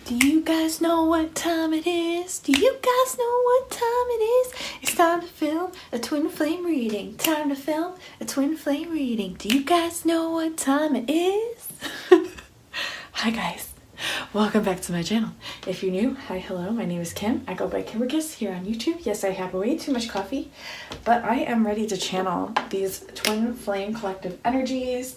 Do you guys know what time it is? Do you guys know what time it is? It's time to film a twin flame reading. Time to film a twin flame reading. Do you guys know what time it is? Hi guys, welcome back to my channel. If you're new, hi, hello, my name is Kim. I go by Kimberkiss here on YouTube. Yes, I have way too much coffee, but I am ready to channel these twin flame collective energies.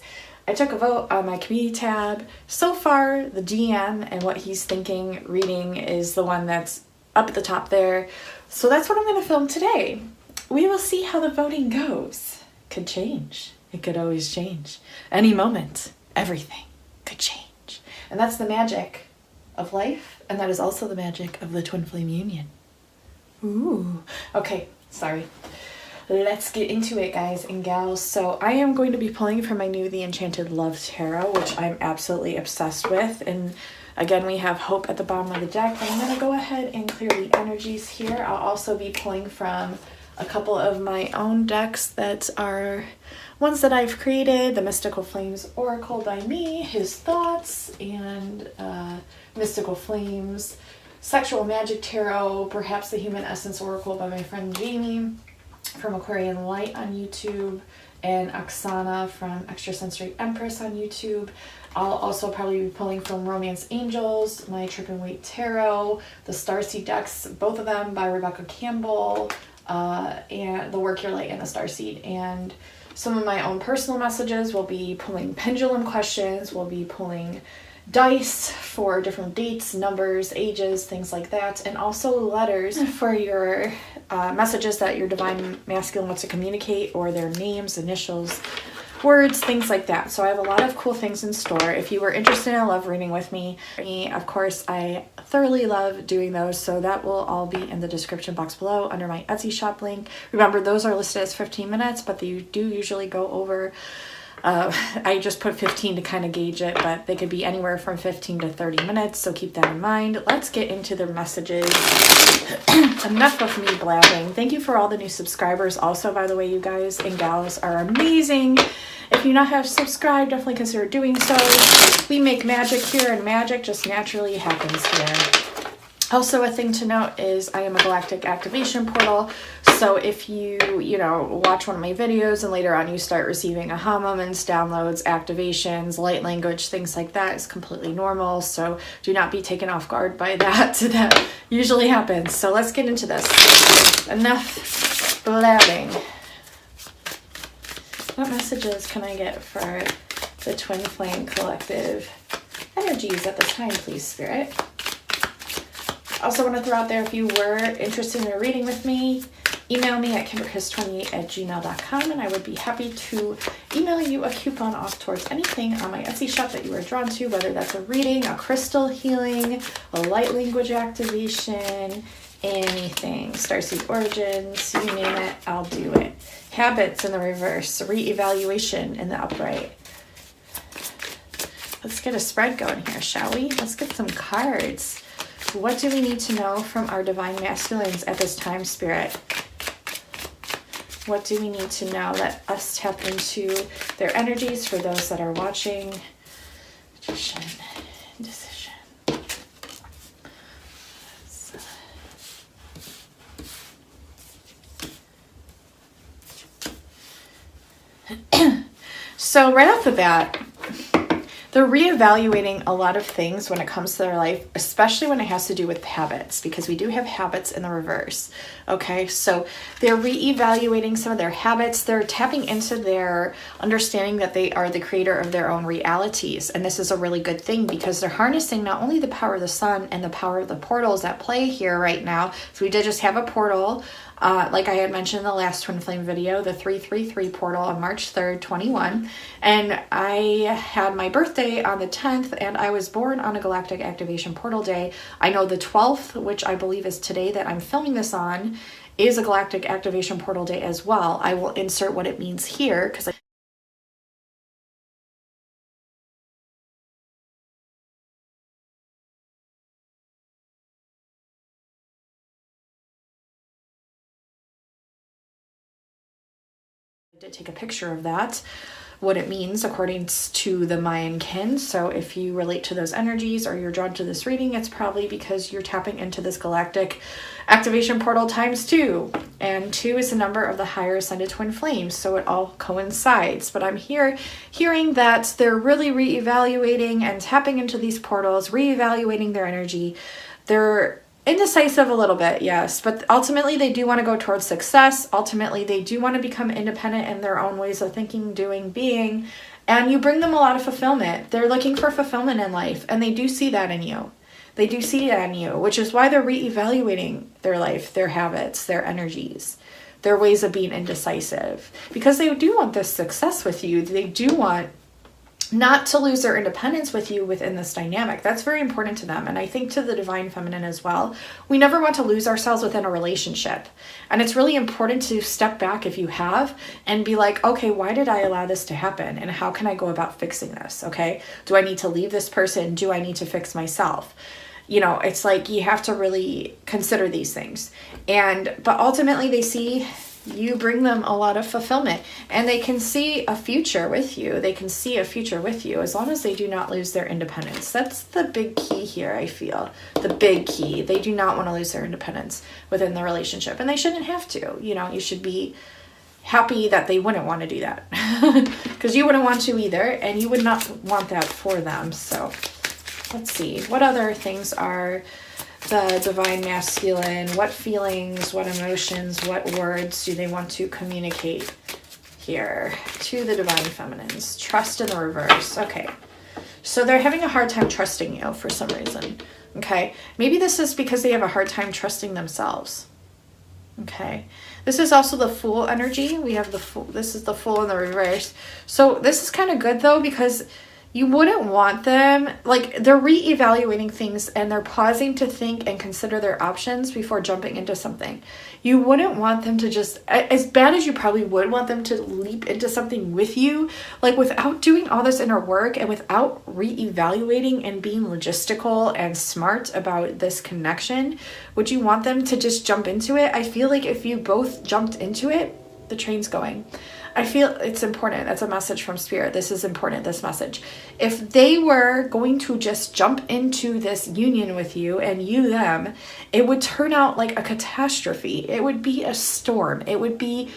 I took a vote on my community tab. So far, the GM and what he's thinking reading is the one that's up at the top there. So that's what I'm going to film today. We will see how the voting goes. Could change. It could always change. Any moment, everything could change. And that's the magic of life, and that is also the magic of the Twin Flame Union. Ooh. Okay, sorry. Let's get into it, guys and gals. So I am going to be pulling from my new The Enchanted Love Tarot, which I'm absolutely obsessed with. And again, we have Hope at the bottom of the deck. But I'm going to go ahead and clear the energies here. I'll also be pulling from a couple of my own decks that are ones that I've created. The Mystical Flames Oracle by me, His Thoughts, and Mystical Flames Sexual Magic Tarot, perhaps the Human Essence Oracle by my friend Jamie from Aquarian Light on YouTube, and Oksana from Extrasensory Empress on YouTube. I'll also probably be pulling from Romance Angels, my Trip and Wait Tarot, the Starseed decks, both of them by Rebecca Campbell, and the Work Your Light and the Starseed. And some of my own personal messages. We'll be pulling pendulum questions, we'll be pulling dice for different dates, numbers, ages, things like that, and also letters for your messages that your divine masculine wants to communicate, or their names, initials, words, things like that. So I have a lot of cool things in store. If you were interested in a love reading with me, of course, I thoroughly love doing those, so that will all be in the description box below under my Etsy shop link. Remember, those are listed as 15 minutes, but they do usually go over. I just put 15 to kind of gauge it, but they could be anywhere from 15 to 30 minutes, so keep that in mind. Let's get into the messages. Enough of me blabbing. Thank you for all the new subscribers. Also, by the way, you guys and gals are amazing. If you not have subscribed, definitely consider doing so. We make magic here, and magic just naturally happens here. Also, a thing to note is I am a galactic activation portal. So if you watch one of my videos and later on you start receiving aha moments, downloads, activations, light language, things like that, is completely normal. So do not be taken off guard by that. That usually happens. So let's get into this. Enough blabbing. What messages can I get for the Twin Flame Collective energies at this time, please, Spirit? Also want to throw out there, if you were interested in a reading with me, email me at kimberkiss28@gmail.com, and I would be happy to email you a coupon off towards anything on my Etsy shop that you are drawn to, whether that's a reading, a crystal healing, a light language activation, anything. Starseed Origins, you name it, I'll do it. Habits in the reverse, re-evaluation in the upright. Let's get a spread going here, shall we? Let's get some cards. What do we need to know from our divine masculines at this time, Spirit? What do we need to know? Let us tap into their energies for those that are watching. Magician, indecision. So right off the bat, they're reevaluating a lot of things when it comes to their life, especially when it has to do with habits, because we do have habits in the reverse. Okay, so they're reevaluating some of their habits. They're tapping into their understanding that they are the creator of their own realities. And this is a really good thing, because they're harnessing not only the power of the sun and the power of the portals at play here right now. So we did just have a portal. Like I had mentioned in the last Twin Flame video, the 333 portal on March 3rd, 21. And I had my birthday on the 10th, and I was born on a galactic activation portal day. I know the 12th, which I believe is today that I'm filming this on, is a galactic activation portal day as well. I will insert what it means here, because I did take a picture of that. what it means according to the Mayan kin. So if you relate to those energies or you're drawn to this reading, it's probably because you're tapping into this galactic activation portal times 2. And 2 is the number of the higher ascended twin flames. So it all coincides. But I'm hearing that they're really reevaluating and tapping into these portals, reevaluating their energy. They're indecisive a little bit, yes, but ultimately they do want to go towards success. Ultimately, they do want to become independent in their own ways of thinking, doing, being, and you bring them a lot of fulfillment. They're looking for fulfillment in life, and they do see that in you. They do see it in you, which is why they're reevaluating their life, their habits, their energies, their ways of being indecisive, because they do want this success with you. They do want not to lose their independence with you within this dynamic. That's very important to them. And I think to the divine feminine as well, we never want to lose ourselves within a relationship. And it's really important to step back if you have and be like, okay, why did I allow this to happen? And how can I go about fixing this? Okay. Do I need to leave this person? Do I need to fix myself? You know, it's like you have to really consider these things. But ultimately they see you bring them a lot of fulfillment, and they can see a future with you. They can see a future with you as long as they do not lose their independence. That's the big key here, I feel. The big key. They do not want to lose their independence within the relationship, and they shouldn't have to. You know, you should be happy that they wouldn't want to do that because you wouldn't want to either, and you would not want that for them. So let's see. What other things are the divine masculine? What feelings, what emotions, what words do they want to communicate here to the divine feminines? Trust in the reverse. Okay. So they're having a hard time trusting you for some reason. Okay. Maybe this is because they have a hard time trusting themselves. Okay. This is also the Fool energy. We have the Fool. This is the Fool in the reverse. So this is kind of good though, because you wouldn't want them, like, they're reevaluating things and they're pausing to think and consider their options before jumping into something. You wouldn't want them to just, as bad as you probably would want them to leap into something with you, like without doing all this inner work and without reevaluating and being logistical and smart about this connection, would you want them to just jump into it? I feel like if you both jumped into it, the train's going. I feel it's important. That's a message from Spirit. This is important, this message. If they were going to just jump into this union with you and you them, it would turn out like a catastrophe. It would be a storm. It would be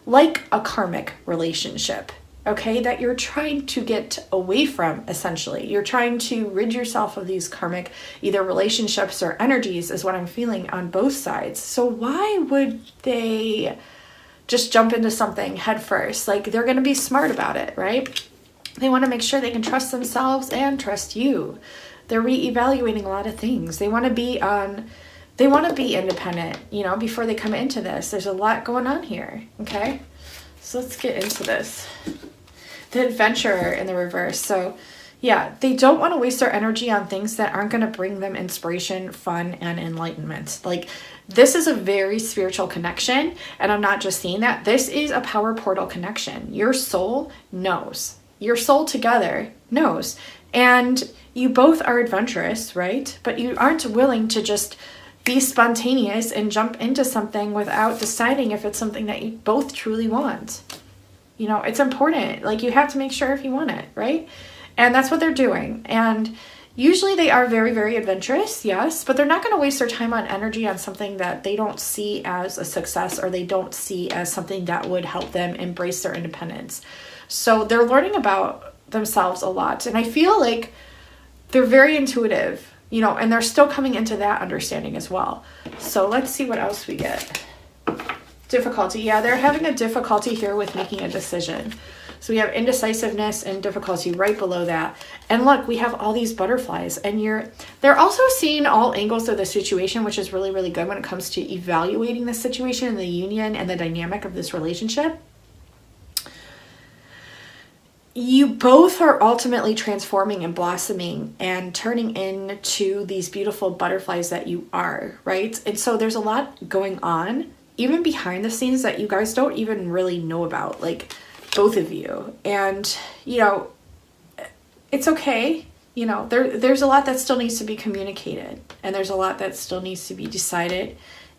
like a karmic relationship, okay, that you're trying to get away from, essentially. You're trying to rid yourself of these karmic either relationships or energies is what I'm feeling on both sides. So why would they just jump into something head first? Like, they're going to be smart about it, right? They want to make sure they can trust themselves and trust you. They're reevaluating a lot of things. They want to be independent, you know, before they come into this. There's a lot going on here, okay? So let's get into this. The Adventurer in the reverse. So yeah, they don't want to waste their energy on things that aren't going to bring them inspiration, fun, and enlightenment. Like, this is a very spiritual connection, and I'm not just saying that. This is a power portal connection. Your soul knows. Your soul together knows. And you both are adventurous, right? But you aren't willing to just be spontaneous and jump into something without deciding if it's something that you both truly want. You know, it's important. Like, you have to make sure if you want it, right? And that's what they're doing. And usually they are very, very adventurous, yes, but they're not going to waste their time on energy on something that they don't see as a success or they don't see as something that would help them embrace their independence. So they're learning about themselves a lot. And I feel like they're very intuitive, you know, and they're still coming into that understanding as well. So let's see what else we get. Difficulty. Yeah, they're having a difficulty here with making a decision. So we have indecisiveness and difficulty right below that. And look, we have all these butterflies, and they're also seeing all angles of the situation, which is really, really good when it comes to evaluating the situation and the union and the dynamic of this relationship. You both are ultimately transforming and blossoming and turning into these beautiful butterflies that you are, right? And so there's a lot going on, even behind the scenes, that you guys don't even really know about, like, both of you. And, you know, it's okay. You know, there's a lot that still needs to be communicated, and there's a lot that still needs to be decided.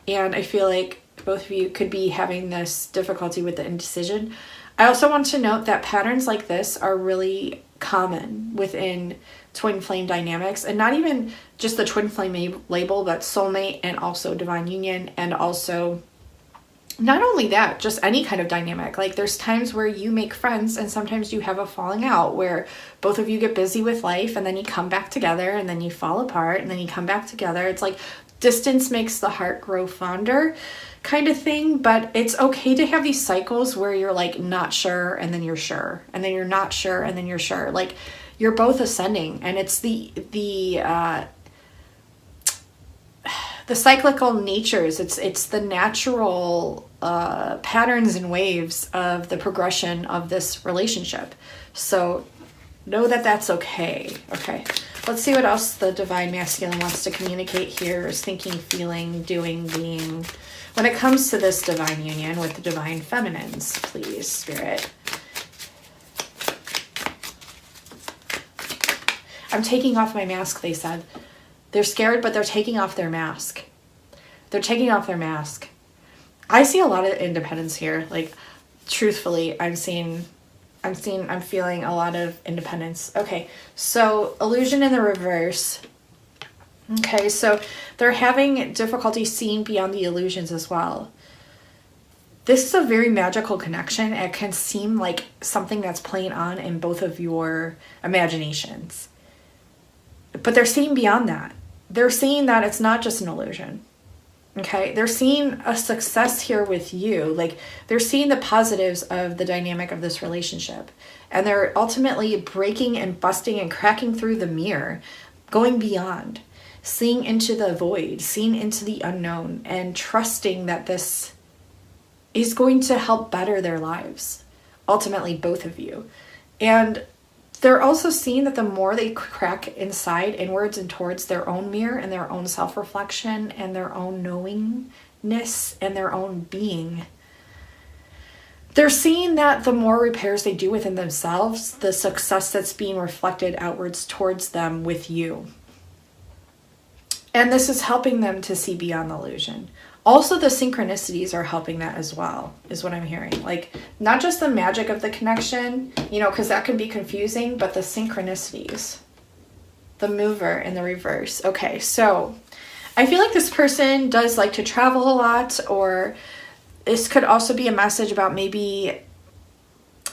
And I feel like both of you could be having this difficulty with the indecision. I also want to note that patterns like this are really common within twin flame dynamics, and not even just the twin flame label, but soulmate and also divine union, and also not only that, just any kind of dynamic. Like there's times where you make friends and sometimes you have a falling out where both of you get busy with life and then you come back together and then you fall apart and then you come back together. It's like distance makes the heart grow fonder kind of thing, but it's okay to have these cycles where you're like not sure and then you're sure and then you're not sure and then you're sure. Like you're both ascending, and it's the cyclical natures. It's the natural patterns and waves of the progression of this relationship. So know that that's okay. Okay, let's see what else the divine masculine wants to communicate here. Is thinking, feeling, doing, being, when it comes to this divine union with the divine feminines. Please, Spirit. I'm taking off my mask, they said. They're scared, but they're taking off their mask. They're taking off their mask. I see a lot of independence here. Like, truthfully, I'm feeling a lot of independence. Okay, so illusion in the reverse. Okay, so they're having difficulty seeing beyond the illusions as well. This is a very magical connection. It can seem like something that's playing on in both of your imaginations. But they're seeing beyond that. They're seeing that it's not just an illusion. Okay, they're seeing a success here with you. Like they're seeing the positives of the dynamic of this relationship. And they're ultimately breaking and busting and cracking through the mirror, going beyond, seeing into the void, seeing into the unknown, and trusting that this is going to help better their lives. Ultimately, both of you. And they're also seeing that the more they crack inside, inwards and towards their own mirror and their own self-reflection and their own knowingness and their own being, they're seeing that the more repairs they do within themselves, the success that's being reflected outwards towards them with you. And this is helping them to see beyond the illusion. Also, the synchronicities are helping that as well, is what I'm hearing. Like, not just the magic of the connection, because that can be confusing, but the synchronicities. The mover in the reverse. Okay, so I feel like this person does like to travel a lot, or this could also be a message about maybe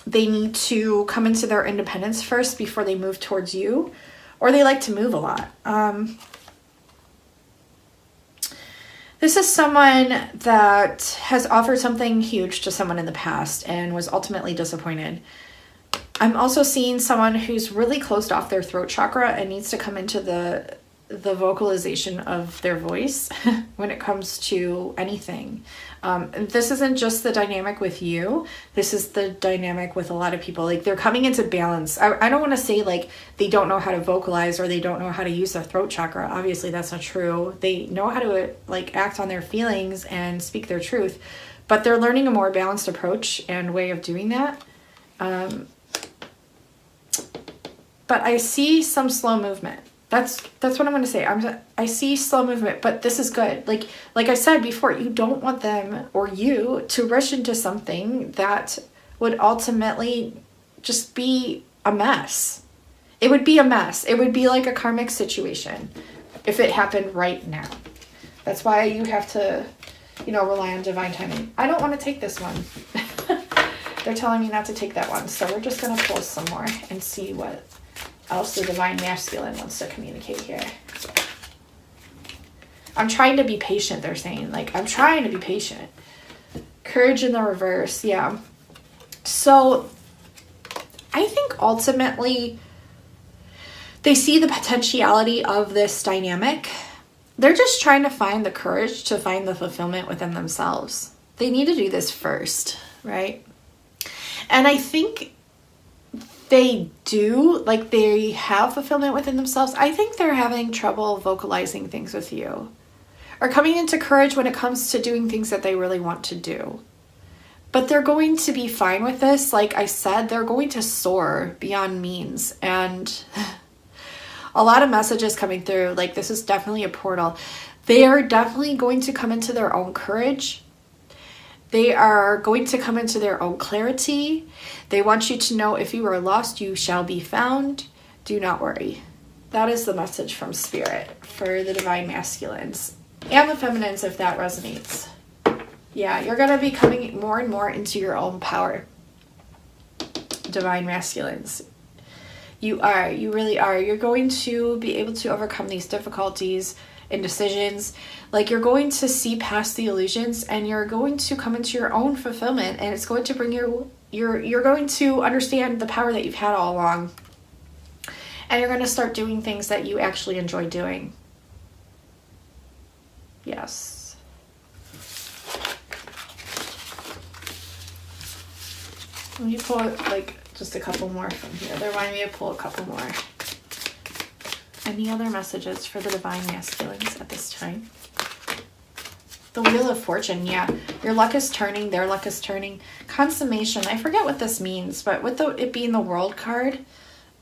they need to come into their independence first before they move towards you, or they like to move a lot. This is someone that has offered something huge to someone in the past and was ultimately disappointed. I'm also seeing someone who's really closed off their throat chakra and needs to come into the vocalization of their voice when it comes to anything. This isn't just the dynamic with you. This is the dynamic with a lot of people. Like, they're coming into balance. I don't want to say like they don't know how to vocalize or they don't know how to use their throat chakra. Obviously that's not true. They know how to like act on their feelings and speak their truth, but they're learning a more balanced approach and way of doing that. But I see some slow movement. That's what I'm going to say. I see slow movement, but this is good. Like I said before, you don't want them or you to rush into something that would ultimately just be a mess. It would be a mess. It would be like a karmic situation if it happened right now. That's why you have to, rely on divine timing. I don't want to take this one. They're telling me not to take that one. So we're just going to pull some more and see what else the divine masculine wants to communicate here. I'm trying to be patient, they're saying. Like, I'm trying to be patient. Courage in the reverse, yeah. So I think ultimately they see the potentiality of this dynamic. They're just trying to find the courage to find the fulfillment within themselves. They need to do this first, right? And I think they do, like they have fulfillment within themselves. I think they're having trouble vocalizing things with you or coming into courage when it comes to doing things that they really want to do. But they're going to be fine with this. Like I said, they're going to soar beyond means. And a lot of messages coming through, like this is definitely a portal. They are definitely going to come into their own courage. They are going to come into their own clarity. They want you to know if you are lost, you shall be found. Do not worry. That is the message from Spirit for the Divine Masculines and the Feminines, if that resonates. Yeah, you're going to be coming more and more into your own power. Divine Masculines. You are. You really are. You're going to be able to overcome these difficulties and decisions. Like, you're going to see past the illusions, and you're going to come into your own fulfillment, and it's going to bring you're going to understand the power that you've had all along. And you're going to start doing things that you actually enjoy doing. Yes. Let me pull like just a couple more from here. They remind me to pull a couple more. Any other messages for the Divine Masculines at this time? The Wheel of Fortune, yeah. Your luck is turning, their luck is turning. Consummation, I forget what this means, but with it being the World card,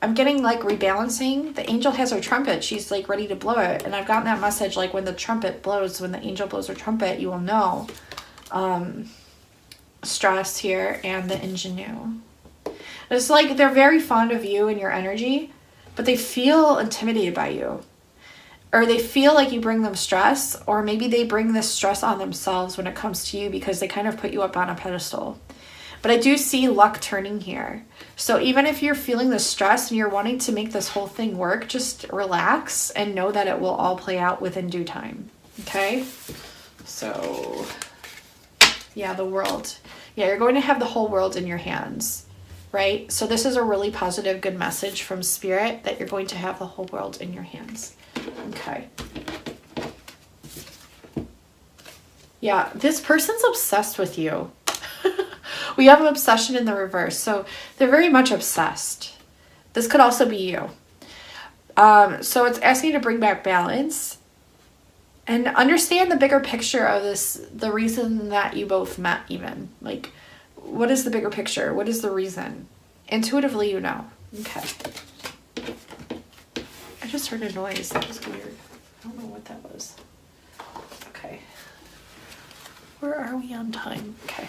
I'm getting like rebalancing. The angel has her trumpet. She's like ready to blow it. And I've gotten that message like when the trumpet blows, when the angel blows her trumpet, you will know. Stress here and the ingenue. It's like they're very fond of you and your energy, but they feel intimidated by you. Or they feel like you bring them stress, or maybe they bring this stress on themselves when it comes to you because they kind of put you up on a pedestal. But I do see luck turning here. So even if you're feeling the stress and you're wanting to make this whole thing work, just relax and know that it will all play out within due time. Okay? So, yeah, the world. Yeah, you're going to have the whole world in your hands, right? So this is a really positive, good message from Spirit that you're going to have the whole world in your hands. Okay. Yeah, this person's obsessed with you. We have an obsession in the reverse. So they're very much obsessed. This could also be you. So it's asking you to bring back balance and understand the bigger picture of this, the reason that you both met even. Like, what is the bigger picture? What is the reason? Intuitively, you know. Okay. I just heard a noise. That was weird. I don't know what that was. Okay. Where are we on time? Okay.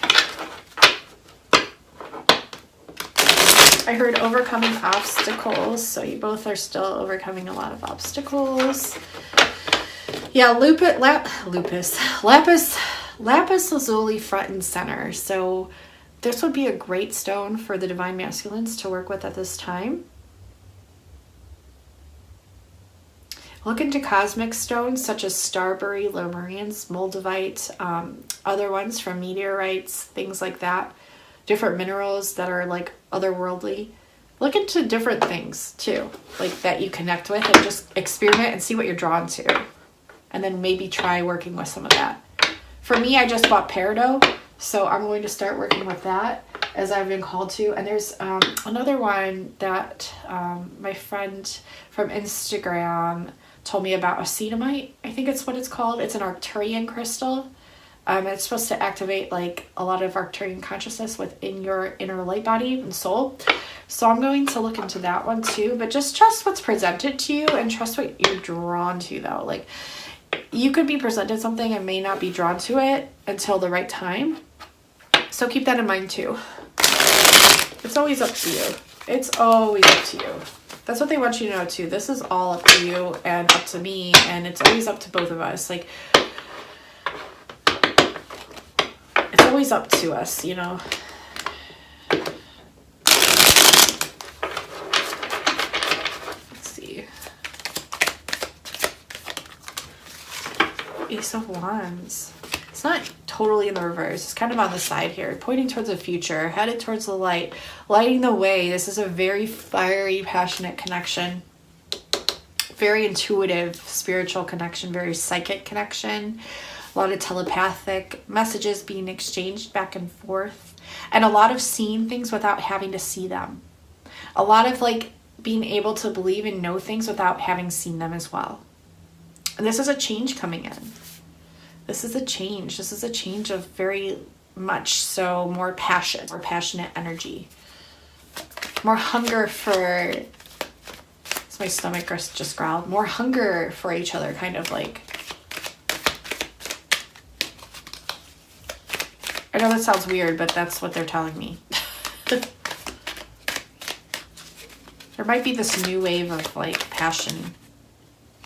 I heard overcoming obstacles, so you both are still overcoming a lot of obstacles. Yeah, lapis lazuli front and center. So this would be a great stone for the Divine Masculines to work with at this time. Look into cosmic stones such as starberry, lemurians, moldavite, other ones from meteorites, things like that. Different minerals that are like otherworldly. Look into different things too, like that you connect with, and just experiment and see what you're drawn to. And then maybe try working with some of that. For me, I just bought peridot, so I'm going to start working with that as I've been called to. And there's another one that my friend from Instagram told me about, acetamite. I think it's what it's called. It's an Arcturian crystal. It's supposed to activate like a lot of Arcturian consciousness within your inner light body and soul. So I'm going to look into that one too, but just trust what's presented to you and trust what you're drawn to though. Like, you could be presented something and may not be drawn to it until the right time. So keep that in mind too. It's always up to you. It's always up to you. That's what they want you to know too. This is all up to you and up to me, and it's always up to both of us. Like, it's always up to us, you know. Let's see. Ace of Wands. It's not totally in the reverse. It's kind of on the side here, pointing towards the future, headed towards the light, lighting the way. This is a very fiery, passionate connection. Very intuitive, spiritual connection, very psychic connection. A lot of telepathic messages being exchanged back and forth. And a lot of seeing things without having to see them. A lot of like being able to believe and know things without having seen them as well. And this is a change coming in. This is a change. This is a change of very much so more passion, more passionate energy. More hunger for, my stomach just growled, more hunger for each other, kind of like. I know that sounds weird, but that's what they're telling me. There might be this new wave of like passion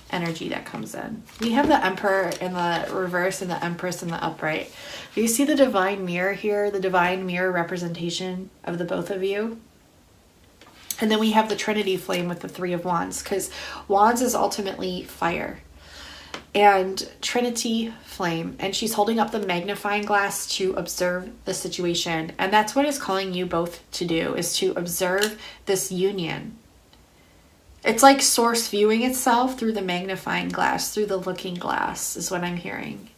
energy that comes in. We have the Emperor in the reverse and the Empress in the upright. Do you see the divine mirror here? The divine mirror representation of the both of you. And then we have the Trinity flame with the Three of Wands, because Wands is ultimately fire. And Trinity flame, and she's holding up the magnifying glass to observe the situation. And that's what it's calling you both to do, is to observe this union. It's like source viewing itself through the magnifying glass, through the looking glass, is what I'm hearing.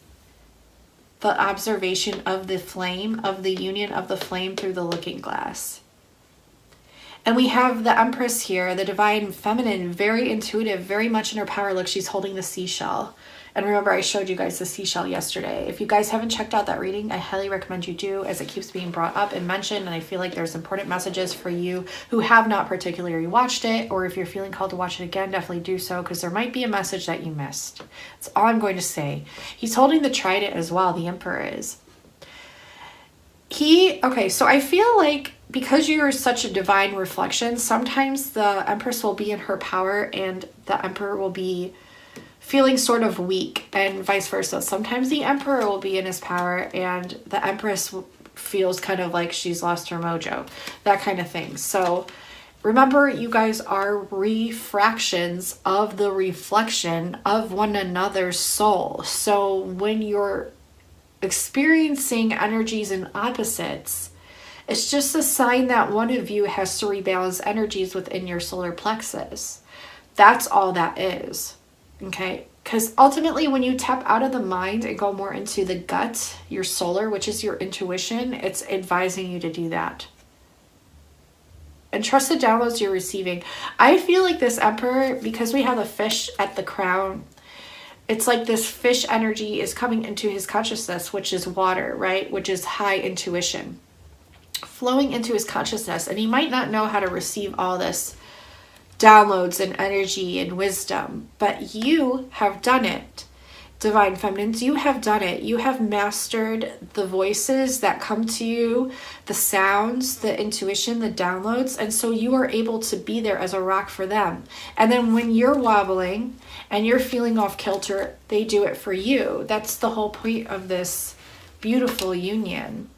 The observation of the flame, of the union of the flame through the looking glass. And we have the Empress here, the divine feminine, very intuitive, very much in her power. Look, she's holding the seashell. And remember, I showed you guys the seashell yesterday. If you guys haven't checked out that reading, I highly recommend you do, as it keeps being brought up and mentioned. And I feel like there's important messages for you who have not particularly watched it, or if you're feeling called to watch it again, definitely do so, because there might be a message that you missed. That's all I'm going to say. He's holding the trident as well, the Emperor is. Okay, so I feel like because you're such a divine reflection, sometimes the Empress will be in her power and the Emperor will be feeling sort of weak, and vice versa. Sometimes the Emperor will be in his power and the Empress feels kind of like she's lost her mojo, that kind of thing. So remember, you guys are refractions of the reflection of one another's soul. So when you're experiencing energies in opposites, it's just a sign that one of you has to rebalance energies within your solar plexus. That's all that is. Okay, because ultimately when you tap out of the mind and go more into the gut, your solar, which is your intuition, it's advising you to do that. And trust the downloads you're receiving. I feel like this Emperor, because we have the fish at the crown, it's like this fish energy is coming into his consciousness, which is water, right? Which is high intuition, flowing into his consciousness. And he might not know how to receive all this downloads and energy and wisdom, but you have done it, divine feminines. You have done it. You have mastered the voices that come to you, the sounds, the intuition, the downloads, and so you are able to be there as a rock for them. And then when you're wobbling and you're feeling off kilter, they do it for you. That's the whole point of this beautiful union.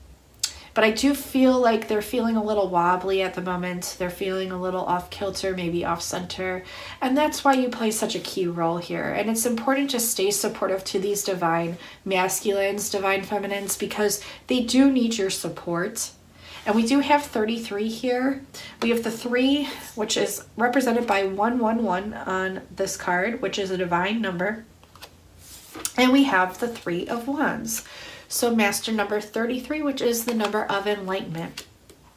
But I do feel like they're feeling a little wobbly at the moment. They're feeling a little off kilter, maybe off center. And that's why you play such a key role here. And it's important to stay supportive to these divine masculines, divine feminines, because they do need your support. And we do have 33 here. We have the 3, which is represented by 111 on this card, which is a divine number. And we have the 3 of Wands. So master number 33, which is the number of enlightenment,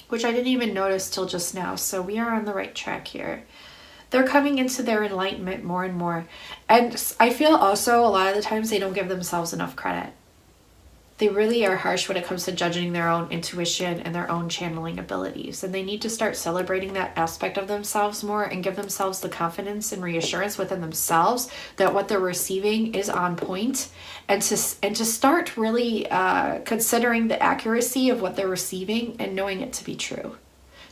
which I didn't even notice till just now. So we are on the right track here. They're coming into their enlightenment more and more. And I feel also a lot of the times they don't give themselves enough credit. They really are harsh when it comes to judging their own intuition and their own channeling abilities. And they need to start celebrating that aspect of themselves more and give themselves the confidence and reassurance within themselves that what they're receiving is on point. And to start really considering the accuracy of what they're receiving and knowing it to be true.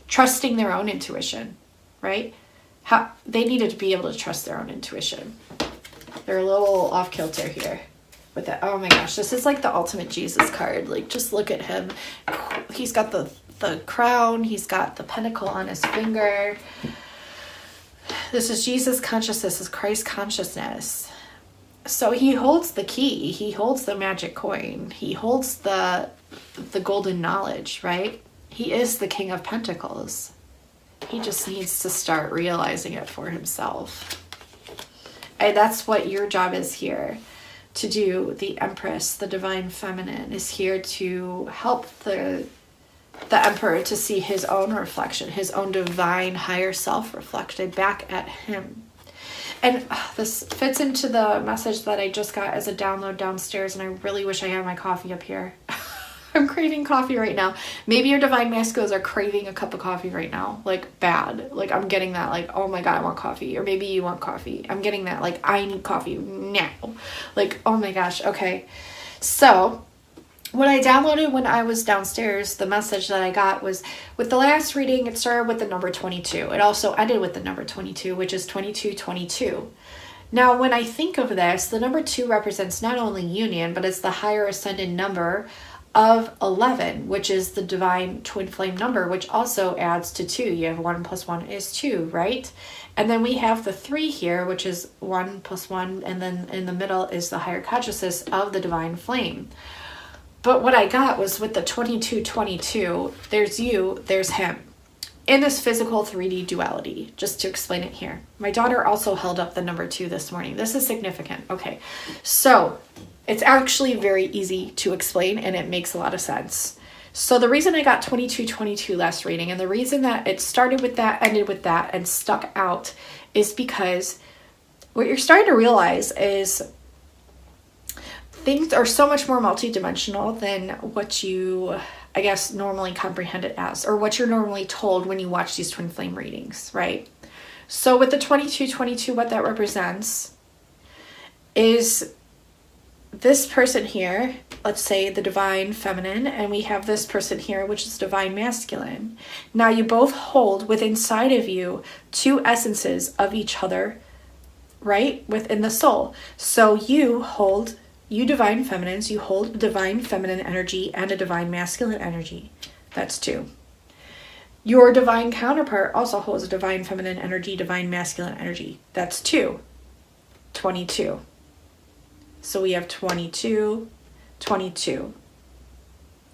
Trusting their own intuition, right? They needed to be able to trust their own intuition. They're a little off kilter here. With that. Oh my gosh, this is like the ultimate Jesus card. Like, just look at him. He's got the crown. He's got the pentacle on his finger. This is Jesus consciousness. This is Christ consciousness. So he holds the key. He holds the magic coin. He holds the golden knowledge, right? He is the King of Pentacles. He just needs to start realizing it for himself. And that's what your job is here to do. The Empress, the divine feminine, is here to help the Emperor to see his own reflection, his own divine higher self reflected back at him. And this fits into the message that I just got as a download downstairs, and I really wish I had my coffee up here. I'm craving coffee right now. Maybe your divine masculines are craving a cup of coffee right now, like bad. Like, I'm getting that, like, oh my God, I want coffee. Or maybe you want coffee. I'm getting that, like, I need coffee now. Like, oh my gosh. Okay. So What I downloaded when I was downstairs, the message that I got was, with the last reading, it started with the number 22. It also ended with the number 22, which is 2222. Now, when I think of this, the number 2 represents not only union, but it's the higher ascended number of 11, which is the divine twin flame number, which also adds to 2. You have 1 plus 1 is 2, right? And then we have the 3 here, which is 1 plus 1, and then in the middle is the higher consciousness of the divine flame. But what I got was with the 2222, there's you, there's him. In this physical 3D duality, just to explain it here. My daughter also held up the number 2 this morning. This is significant. Okay, so it's actually very easy to explain and it makes a lot of sense. So the reason I got 2222 last reading, and the reason that it started with that, ended with that, and stuck out, is because what you're starting to realize is things are so much more multidimensional than what you, I guess, normally comprehend it as, or what you're normally told when you watch these twin flame readings, right? So with the 2222, what that represents is this person here, let's say the divine feminine, and we have this person here, which is divine masculine. Now you both hold within inside of you 2 essences of each other, right? Within the soul. So you divine feminines, you hold a divine feminine energy and a divine masculine energy. That's 2. Your divine counterpart also holds a divine feminine energy, divine masculine energy. That's 2. 22. So we have 22, 22.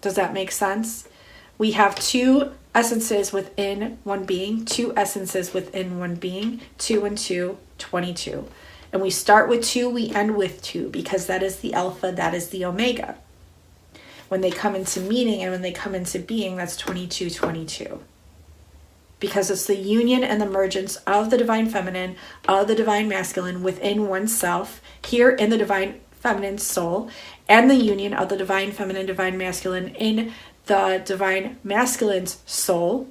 Does that make sense? We have 2 essences within one being, 2 essences within one being, 2 and 2, 22. And we start with 2, we end with 2, because that is the alpha, that is the omega. When they come into meaning and when they come into being, that's 2222. Because it's the union and the mergence of the divine feminine, of the divine masculine within oneself, here in the divine feminine soul, and the union of the divine feminine, divine masculine in the divine masculine's soul,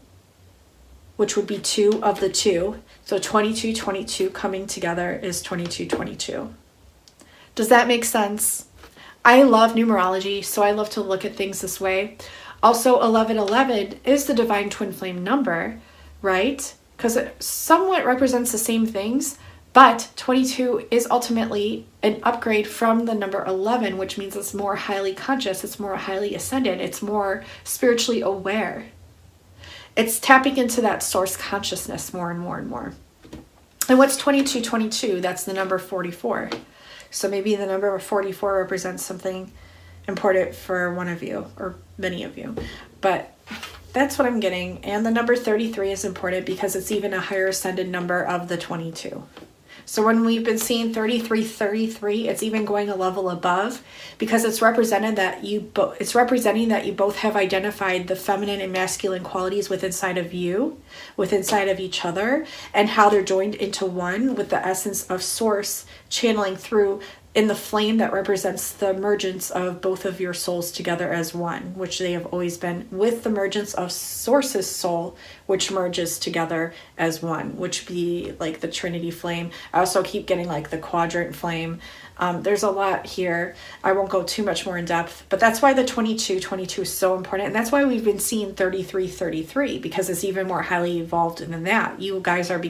which would be 2 of the 2. So 2222 coming together is 2222. Does that make sense? I love numerology, so I love to look at things this way. Also, 1111 is the divine twin flame number, right? Because it somewhat represents the same things, but 22 is ultimately an upgrade from the number 11, which means it's more highly conscious, it's more highly ascended, it's more spiritually aware. It's tapping into that source consciousness more and more and more. And what's 2222? That's the number 44. So maybe the number 44 represents something important for one of you or many of you. But that's what I'm getting. And the number 33 is important because it's even a higher ascended number of the 22. So when we've been seeing 3333, it's even going a level above because it's representing that you both have identified the feminine and masculine qualities within inside of you, within inside of each other, and how they're joined into one with the essence of source channeling through in the flame that represents the emergence of both of your souls together as one, which they have always been, with the emergence of source's soul, which merges together as one, which be like the Trinity flame. I also keep getting like the quadrant flame. There's a lot here. I won't go too much more in depth, but that's why the 2222 is so important. And that's why we've been seeing 3333, because it's even more highly evolved than that. You guys and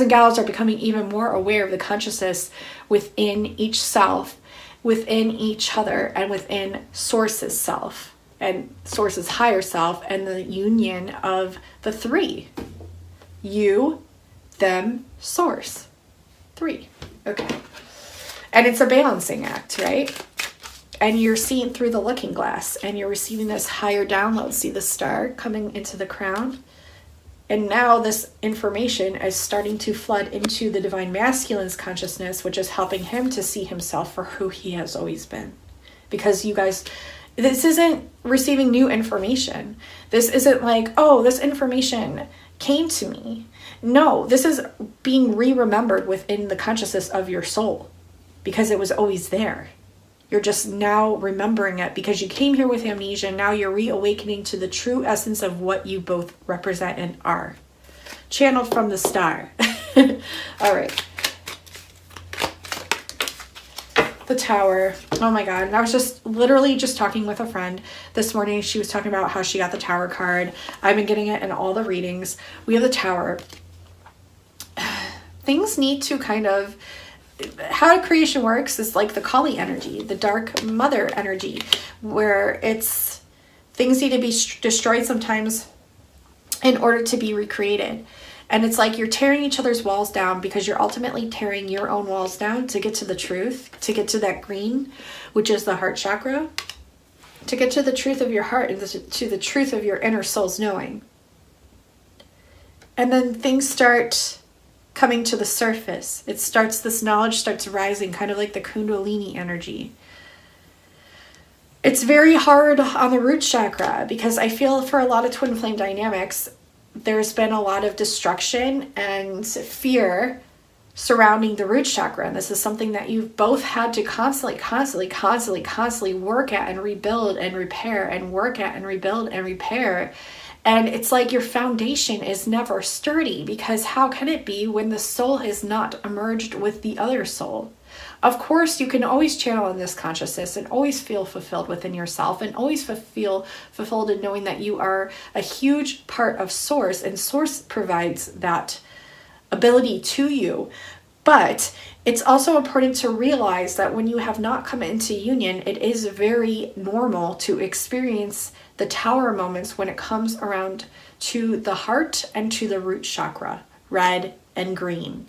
gals are becoming even more aware of the consciousness within each self, within each other, and within source's self and source's higher self, and the union of the 3. You, them, source. 3. Okay. And it's a balancing act, right? And you're seeing through the looking glass and you're receiving this higher download. See the star coming into the crown? And now this information is starting to flood into the divine masculine's consciousness, which is helping him to see himself for who he has always been. Because you guys, this isn't receiving new information. This isn't like, oh, this information came to me. No, this is being re-remembered within the consciousness of your soul. Because it was always there. You're just now remembering it because you came here with amnesia. Now you're reawakening to the true essence of what you both represent and are. Channeled from the star. All right. The Tower. Oh my God. And I was just literally just talking with a friend this morning. She was talking about how she got the Tower card. I've been getting it in all the readings. We have the Tower. Things need to kind of, how creation works is like the Kali energy, the dark mother energy, where it's things need to be destroyed sometimes in order to be recreated. And it's like you're tearing each other's walls down because you're ultimately tearing your own walls down to get to the truth, to get to that green, which is the heart chakra, to get to the truth of your heart and to the truth of your inner soul's knowing. And then things start coming to the surface. This knowledge starts rising, kind of like the Kundalini energy. It's very hard on the root chakra because I feel for a lot of twin flame dynamics, there's been a lot of destruction and fear surrounding the root chakra. And this is something that you've both had to constantly work at and rebuild and repair and work at and rebuild and repair. And it's like your foundation is never sturdy because how can it be when the soul has not emerged with the other soul? Of course, you can always channel in this consciousness and always feel fulfilled within yourself and always feel fulfilled in knowing that you are a huge part of Source and Source provides that ability to you. But it's also important to realize that when you have not come into union, it is very normal to experience the Tower moments when it comes around to the heart and to the root chakra, red and green.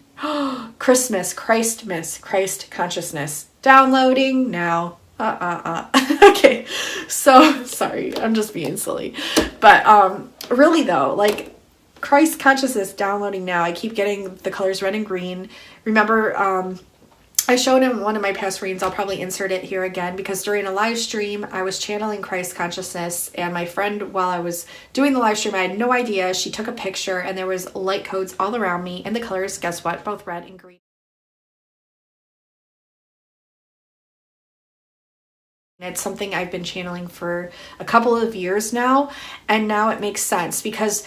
Christmas, Christmas, Christ consciousness. Downloading now. Okay, so sorry, I'm just being silly. But really though, like Christ consciousness downloading now. I keep getting the colors red and green. Remember, I showed in one of my past readings, I'll probably insert it here again, because during a live stream, I was channeling Christ consciousness, and my friend, while I was doing the live stream, I had no idea. She took a picture, and there was light codes all around me, and the colors, guess what? Both red and green. It's something I've been channeling for a couple of years now, and now it makes sense, because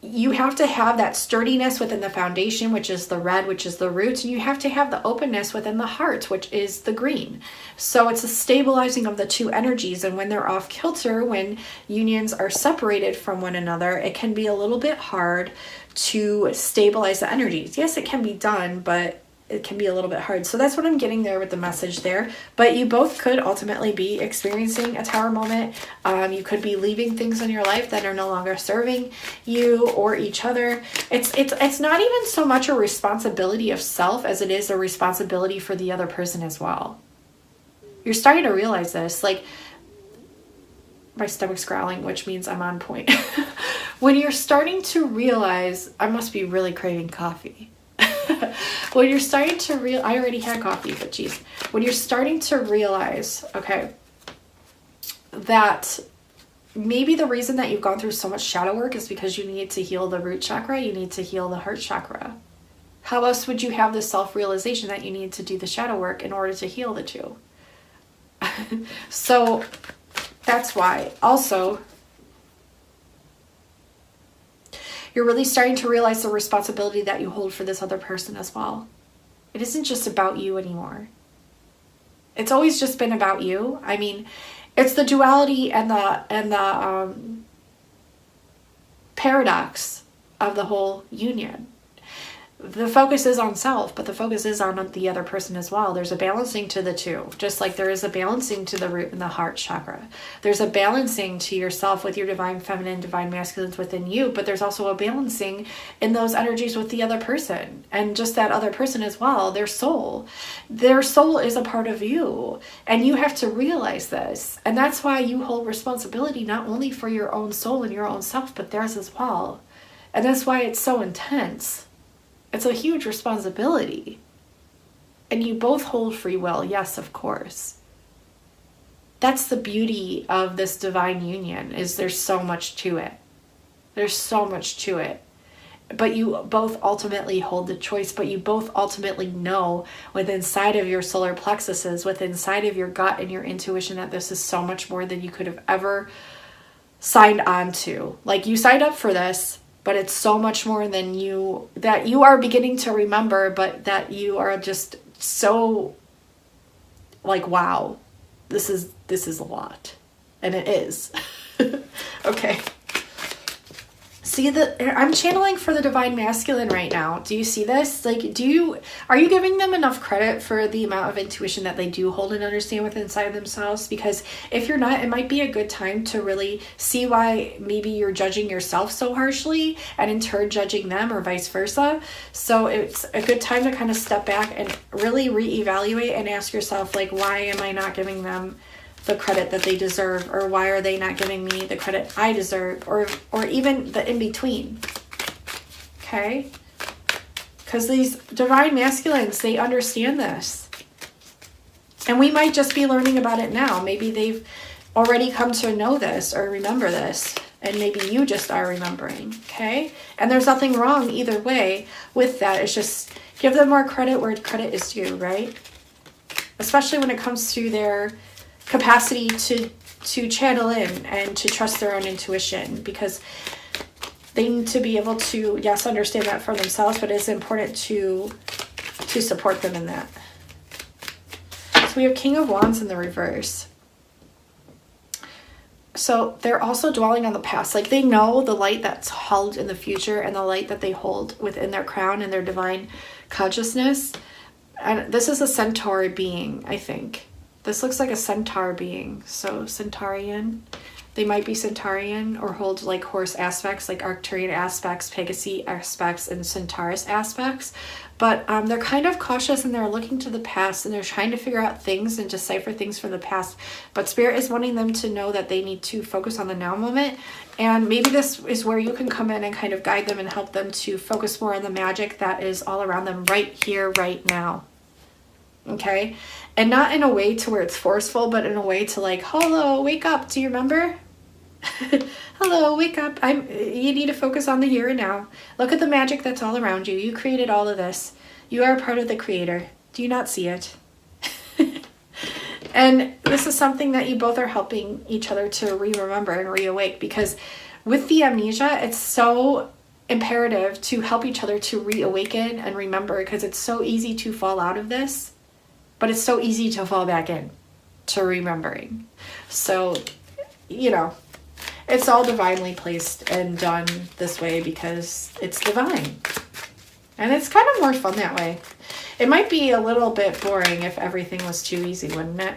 you have to have that sturdiness within the foundation, which is the red, which is the roots, and you have to have the openness within the heart, which is the green. So it's a stabilizing of the two energies, and when they're off kilter, when unions are separated from one another, it can be a little bit hard to stabilize the energies. Yes, it can be done, but it can be a little bit hard. So that's what I'm getting there with the message there. But you both could ultimately be experiencing a Tower moment. You could be leaving things in your life that are no longer serving you or each other. It's not even so much a responsibility of self as it is a responsibility for the other person as well. You're starting to realize this. Like, my stomach's growling, which means I'm on point. When you're starting to realize, I must be really craving coffee. When you're starting to I already had coffee, but geez. When you're starting to realize, okay, that maybe the reason that you've gone through so much shadow work is because you need to heal the root chakra, you need to heal the heart chakra. How else would you have this self-realization that you need to do the shadow work in order to heal the two? So that's why. Also, you're really starting to realize the responsibility that you hold for this other person as well. It isn't just about you anymore. It's always just been about you. I mean, it's the duality and the paradox of the whole union. The focus is on self, but the focus is on the other person as well. There's a balancing to the two, just like there is a balancing to the root and the heart chakra. There's a balancing to yourself with your divine feminine, divine masculines within you, but there's also a balancing in those energies with the other person, and just that other person as well, their soul. Their soul is a part of you, and you have to realize this. And that's why you hold responsibility not only for your own soul and your own self, but theirs as well. And that's why it's so intense. It's a huge responsibility. And you both hold free will, yes, of course. That's the beauty of this divine union, is there's so much to it. There's so much to it. But you both ultimately hold the choice, but you both ultimately know within inside of your solar plexuses, within inside of your gut and your intuition, that this is so much more than you could have ever signed on to. Like, you signed up for this, but it's so much more than you, that you are beginning to remember, but that you are just so like, wow, this is a lot. And it is. Okay. See, I'm channeling for the divine masculine right now. Do you see this? Like, are you giving them enough credit for the amount of intuition that they do hold and understand within inside themselves? Because if you're not, it might be a good time to really see why maybe you're judging yourself so harshly and in turn judging them, or vice versa. So it's a good time to kind of step back and really reevaluate and ask yourself, like, why am I not giving them the credit that they deserve, or why are they not giving me the credit I deserve, or even the in between? Okay, because these divine masculines, they understand this, and we might just be learning about it now. Maybe they've already come to know this or remember this, and maybe you just are remembering. Okay, and there's nothing wrong either way with that. It's just give them more credit where credit is due, right? Especially when it comes to their capacity to channel in and to trust their own intuition, because they need to be able to, yes, understand that for themselves, but it's important to support them in that. So we have King of Wands in the reverse. So they're also dwelling on the past. Like, they know the light that's held in the future and the light that they hold within their crown and their divine consciousness. And this is a centaur being, I think. This looks like a centaur being, so Centaurian. They might be Centaurian or hold like horse aspects, like Arcturian aspects, Pegasus aspects, and Centaurus aspects. But they're kind of cautious, and they're looking to the past, and they're trying to figure out things and decipher things from the past. But Spirit is wanting them to know that they need to focus on the now moment. And maybe this is where you can come in and kind of guide them and help them to focus more on the magic that is all around them right here, right now. Okay, and not in a way to where it's forceful, but in a way to like, hello, wake up. Do you remember? Hello, wake up. You need to focus on the here and now. Look at the magic that's all around you. You created all of this. You are a part of the creator. Do you not see it? And this is something that you both are helping each other to remember and reawake, because with the amnesia, it's so imperative to help each other to reawaken and remember, because it's so easy to fall out of this. But it's so easy to fall back in to remembering. So, you know, it's all divinely placed and done this way because it's divine. And it's kind of more fun that way. It might be a little bit boring if everything was too easy, wouldn't it?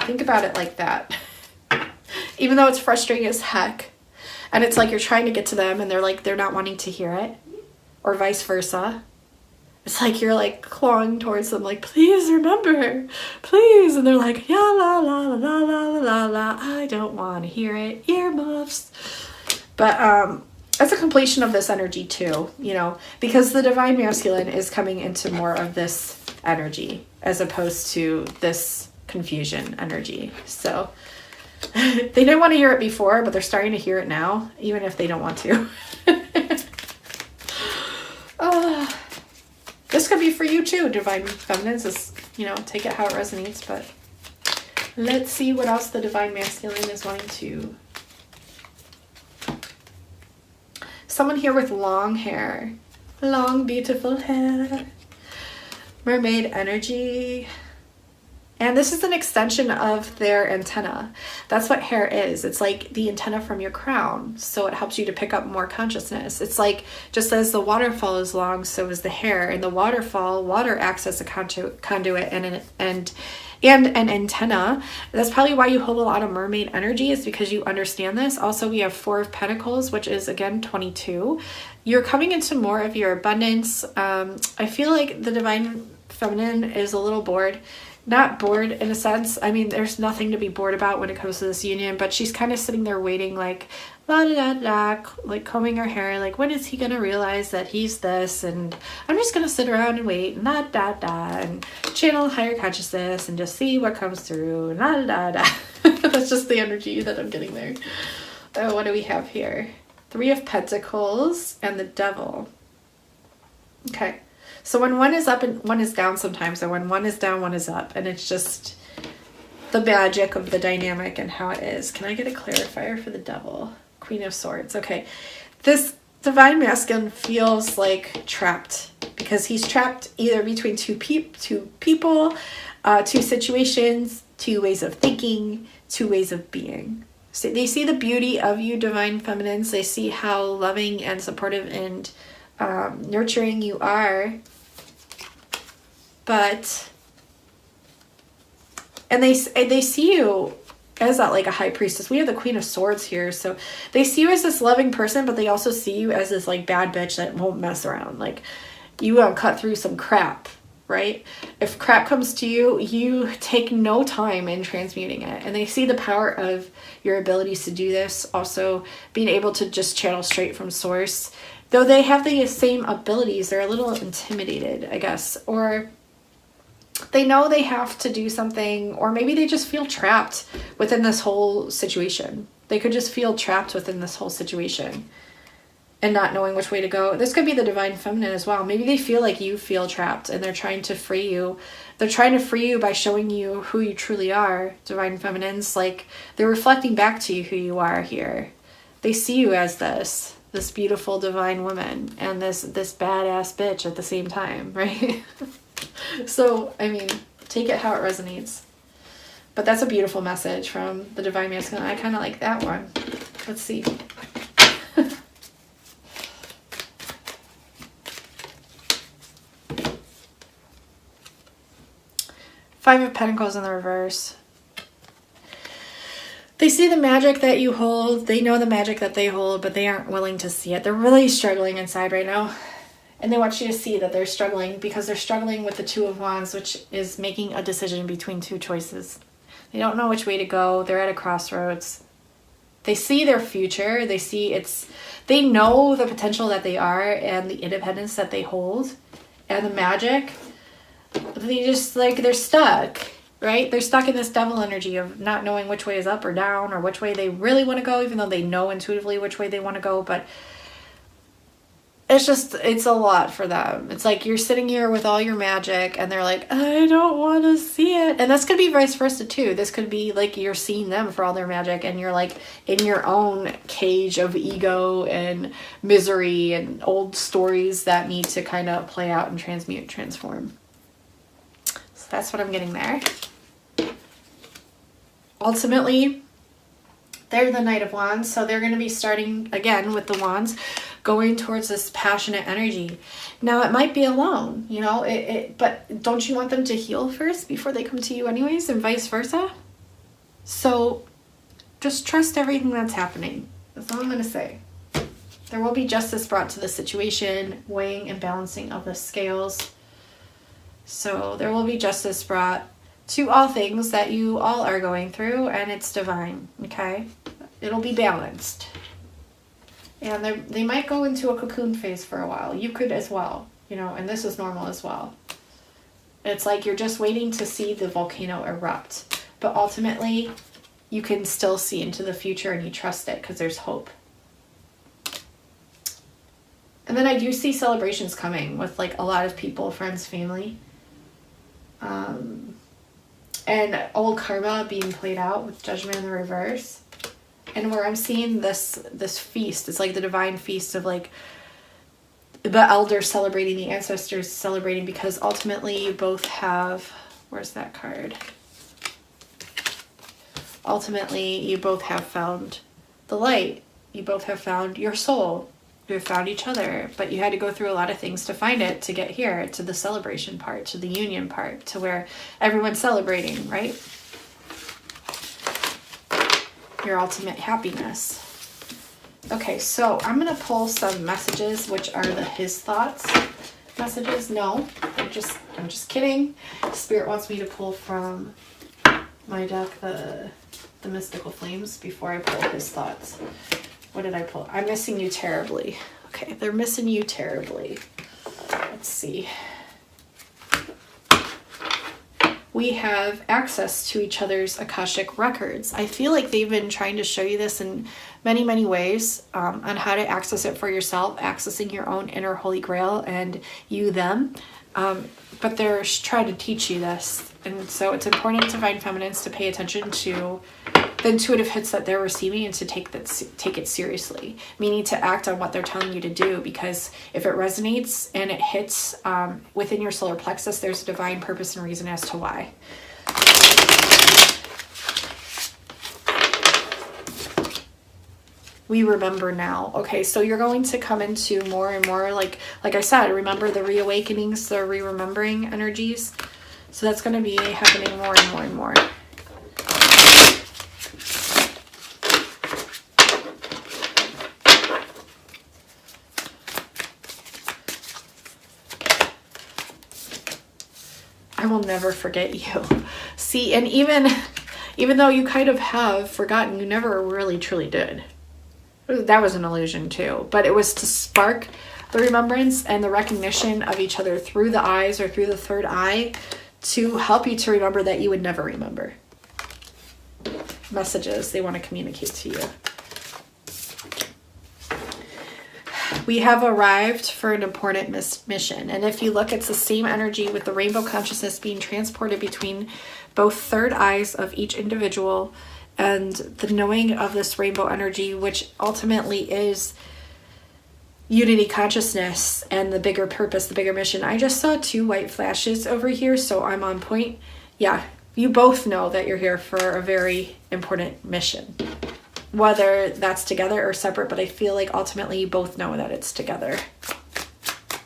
Think about it like that. Even though it's frustrating as heck. And it's like you're trying to get to them and they're not wanting to hear it. Or vice versa. It's like you're like clawing towards them, like, please remember, please. And they're like, yeah, la, la, la, la, la, la, la. I don't want to hear it. Earmuffs. But that's a completion of this energy too, you know, because the divine masculine is coming into more of this energy as opposed to this confusion energy. So they didn't want to hear it before, but they're starting to hear it now, even if they don't want to. This could be for you too, divine feminines. Is, you know, take it how it resonates. But let's see what else the divine masculine is wanting to. Someone here with long hair, long beautiful hair, mermaid energy. And this is an extension of their antenna. That's what hair is. It's like the antenna from your crown. So it helps you to pick up more consciousness. It's like, just as the waterfall is long, so is the hair. And the waterfall, water acts as a conduit and an antenna. That's probably why you hold a lot of mermaid energy, is because you understand this. Also, we have 4 of Pentacles, which is, again, 22. You're coming into more of your abundance. I feel like the divine feminine is a little bored. Not bored in a sense. I mean, there's nothing to be bored about when it comes to this union, but she's kind of sitting there waiting, like, la da da da, like combing her hair, like, when is he gonna realize that he's this? And I'm just gonna sit around and wait, and la da da, and channel higher consciousness and just see what comes through, and la da da. That's just the energy that I'm getting there. Oh, what do we have here? 3 of Pentacles and the Devil. Okay. So when one is up and one is down sometimes, or when one is down, one is up. And it's just the magic of the dynamic and how it is. Can I get a clarifier for the Devil? Queen of Swords. Okay. This divine masculine feels like trapped, because he's trapped either between two people. two situations, two ways of thinking, two ways of being. So they see the beauty of you, divine feminines. They see how loving and supportive and nurturing you are. And they see you as that, like a high priestess. We have the Queen of Swords here, so they see you as this loving person, but they also see you as this like bad bitch that won't mess around. Like, you cut through some crap, right? If crap comes to you, you take no time in transmuting it. And they see the power of your abilities to do this. Also, being able to just channel straight from source. Though they have the same abilities, they're a little intimidated, I guess. Or they know they have to do something, or maybe they just feel trapped within this whole situation. They could just feel trapped within this whole situation and not knowing which way to go. This could be the divine feminine as well. Maybe they feel like you feel trapped and they're trying to free you. They're trying to free you by showing you who you truly are, divine feminines. Like, they're reflecting back to you who you are here. They see you as this beautiful divine woman and this badass bitch at the same time, right? So, I mean, take it how it resonates. But that's a beautiful message from the divine masculine. I kind of like that one. Let's see. Five of Pentacles in the reverse. They see the magic that you hold. They know the magic that they hold, but they aren't willing to see it. They're really struggling inside right now. And they want you to see that they're struggling because they're struggling with the Two of Wands, which is making a decision between two choices. They don't know which way to go. They're at a crossroads. They see their future. They know the potential that they are and the independence that they hold and the magic. They just, like, they're stuck, right? They're stuck in this devil energy of not knowing which way is up or down or which way they really want to go, even though they know intuitively which way they want to go. But it's a lot for them. It's like you're sitting here with all your magic and they're like, I don't want to see it. And this could be vice versa too. This could be like you're seeing them for all their magic and you're like in your own cage of ego and misery and old stories that need to kind of play out and transmute, transform. So that's what I'm getting there. Ultimately, they're the Knight of Wands, so they're going to be starting again with the Wands, going towards this passionate energy. Now, it might be alone, you know, but don't you want them to heal first before they come to you anyways, and vice versa? So just trust everything that's happening. That's all I'm going to say. There will be justice brought to the situation, weighing and balancing of the scales. So there will be justice brought to all things that you all are going through, and it's divine, okay? It'll be balanced. And they might go into a cocoon phase for a while. You could as well, you know, and this is normal as well. It's like you're just waiting to see the volcano erupt. But ultimately, you can still see into the future and you trust it because there's hope. And then I do see celebrations coming with like a lot of people, friends, family. And old karma being played out with Judgment in the reverse. And where I'm seeing this feast, it's like the divine feast of like the elders celebrating, the ancestors celebrating, because ultimately you both have, where's that card? Ultimately, you both have found the light. You both have found your soul. You have found each other, but you had to go through a lot of things to find it, to get here, to the celebration part, to the union part, to where everyone's celebrating, right? Your ultimate happiness. Okay, so I'm going to pull some messages, which are the his thoughts messages. No, I'm just kidding. Spirit wants me to pull from my deck the mystical flames before I pull his thoughts. What did I pull? I'm missing you terribly. Okay, they're missing you terribly. Let's see. We have access to each other's Akashic records. I feel like they've been trying to show you this in many, many ways on how to access it for yourself, accessing your own inner holy grail and you, them. But they're trying to teach you this. And so it's important to Divine Feminines to pay attention to the intuitive hits that they're receiving and to take it seriously, meaning to act on what they're telling you to do, because if it resonates and it hits within your solar plexus, there's a divine purpose and reason as to why. We remember now. Okay, so you're going to come into more and more, like I said, remember the reawakenings, the re-remembering energies. So that's going to be happening more and more and more. I will never forget you. See, and even though you kind of have forgotten, you never really truly did. That was an illusion too, but it was to spark the remembrance and the recognition of each other through the eyes or through the third eye to help you to remember that you would never remember. Messages they want to communicate to you. We have arrived for an important mission. And if you look, it's the same energy with the rainbow consciousness being transported between both third eyes of each individual and the knowing of this rainbow energy, which ultimately is unity consciousness and the bigger purpose, the bigger mission. I just saw 2 white flashes over here, so I'm on point. Yeah, you both know that you're here for a very important mission, whether that's together or separate, but I feel like ultimately you both know that it's together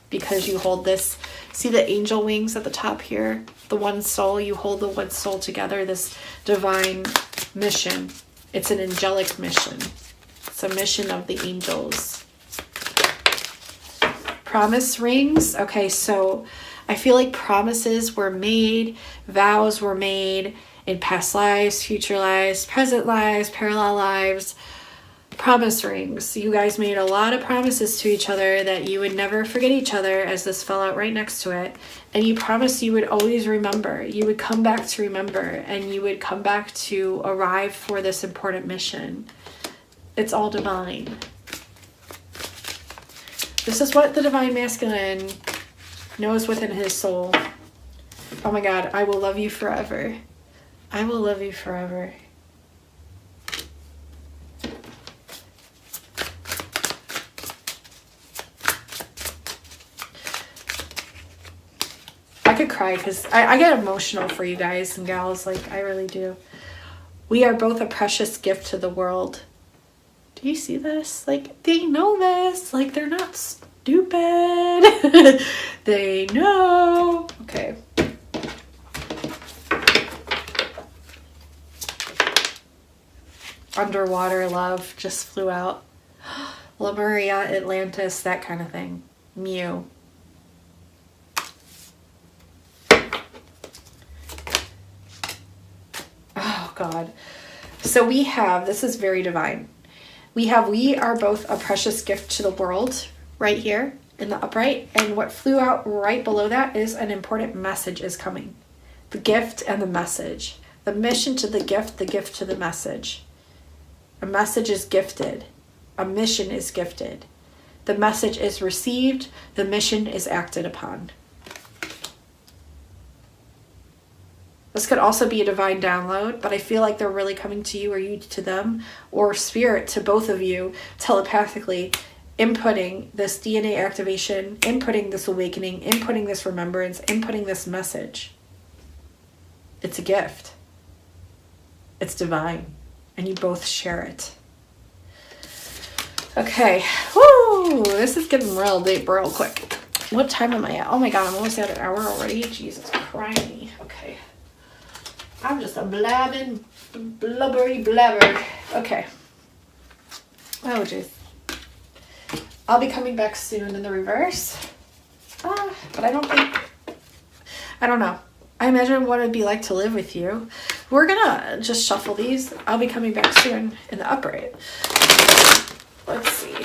because you hold this. See the angel wings at the top here? The one soul, you hold the one soul together, this divine mission. It's an angelic mission. It's a mission of the angels. Promise rings. Okay, so I feel like promises were made, vows were made in past lives, future lives, present lives, parallel lives. Promise rings. You guys made a lot of promises to each other that you would never forget each other, as this fell out right next to it. And you promised you would always remember. You would come back to remember, and you would come back to arrive for this important mission. It's all divine. This is what the divine masculine knows within his soul. Oh my God, I will love you forever. I will love you forever. I could cry because I get emotional for you guys and gals. Like, I really do. We are both a precious gift to the world. Do you see this? Like, they know this. Like, they're not stupid. They know. Okay. Underwater love just flew out. Lemuria, Atlantis, that kind of thing. Mew. Oh, God. So we have, this is very divine. We are both a precious gift to the world right here in the upright. And what flew out right below that is an important message is coming. The gift and the message. The mission to the gift to the message. A message is gifted. A mission is gifted. The message is received. The mission is acted upon. This could also be a divine download, but I feel like they're really coming to you or you to them, or spirit to both of you telepathically, inputting this DNA activation, inputting this awakening, inputting this remembrance, inputting this message. It's a gift. It's divine, and you both share it. Okay, woo! This is getting real deep real quick. What time am I at? Oh my God, I'm almost at an hour already. Jesus Christ. Okay. I'm just a blabbing, blubbery blabber. Okay. Oh, jeez. I'll be coming back soon in the reverse. But I don't know. I imagine what it'd be like to live with you. We're gonna just shuffle these. I'll be coming back soon in the upright. Let's see.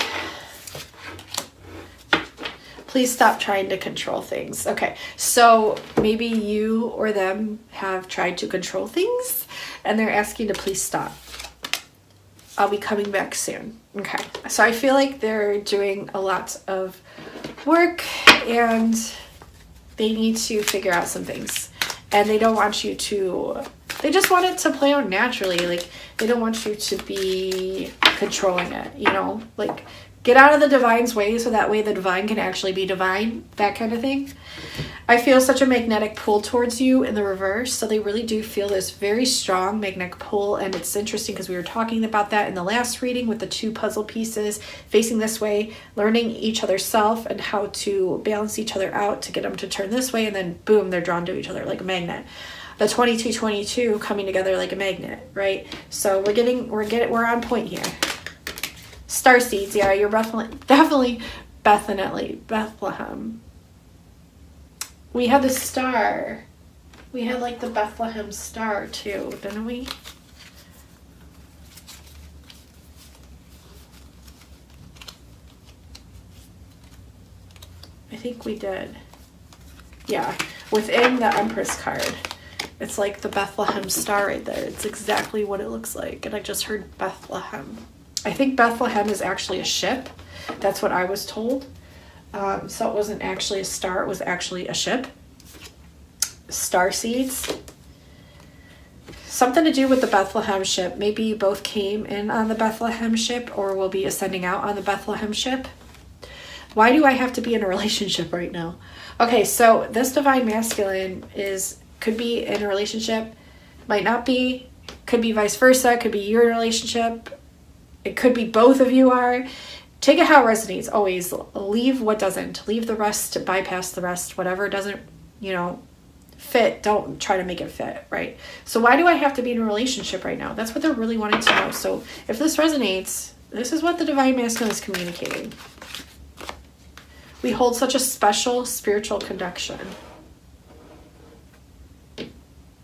Please stop trying to control things. Okay, so maybe you or them have tried to control things and they're asking to please stop. I'll be coming back soon. Okay, so I feel like they're doing a lot of work and They need to figure out some things. And they don't want you to, they just want it to play out naturally. Like, they don't want you to be controlling it, you know? Like, get out of the divine's way so that way the divine can actually be divine, that kind of thing. I feel such a magnetic pull towards you in the reverse. So they really do feel this very strong magnetic pull. And it's interesting because we were talking about that in the last reading with the 2 puzzle pieces facing this way, learning each other's self and how to balance each other out to get them to turn this way. And then boom, they're drawn to each other like a magnet. The 22-22 coming together like a magnet, right? So we're on point here. Starseeds, yeah, you're definitely Bethlehem. We had the star. We had like the Bethlehem star too, didn't we? I think we did. Yeah, within the Empress card. It's like the Bethlehem star right there. It's exactly what it looks like. And I just heard Bethlehem. I think Bethlehem is actually a ship. That's what I was told. So it wasn't actually a star. It was actually a ship. Starseeds. Something to do with the Bethlehem ship. Maybe you both came in on the Bethlehem ship or will be ascending out on the Bethlehem ship. Why do I have to be in a relationship right now? Okay, so this divine masculine could be in a relationship, might not be, could be vice versa, could be you're in a relationship, it could be both of you are. Take it how it resonates. Always leave what doesn't. Leave the rest, bypass the rest. Whatever doesn't, fit, don't try to make it fit, right? So why do I have to be in a relationship right now? That's what they're really wanting to know. So if this resonates, this is what the divine masculine is communicating. We hold such a special spiritual connection.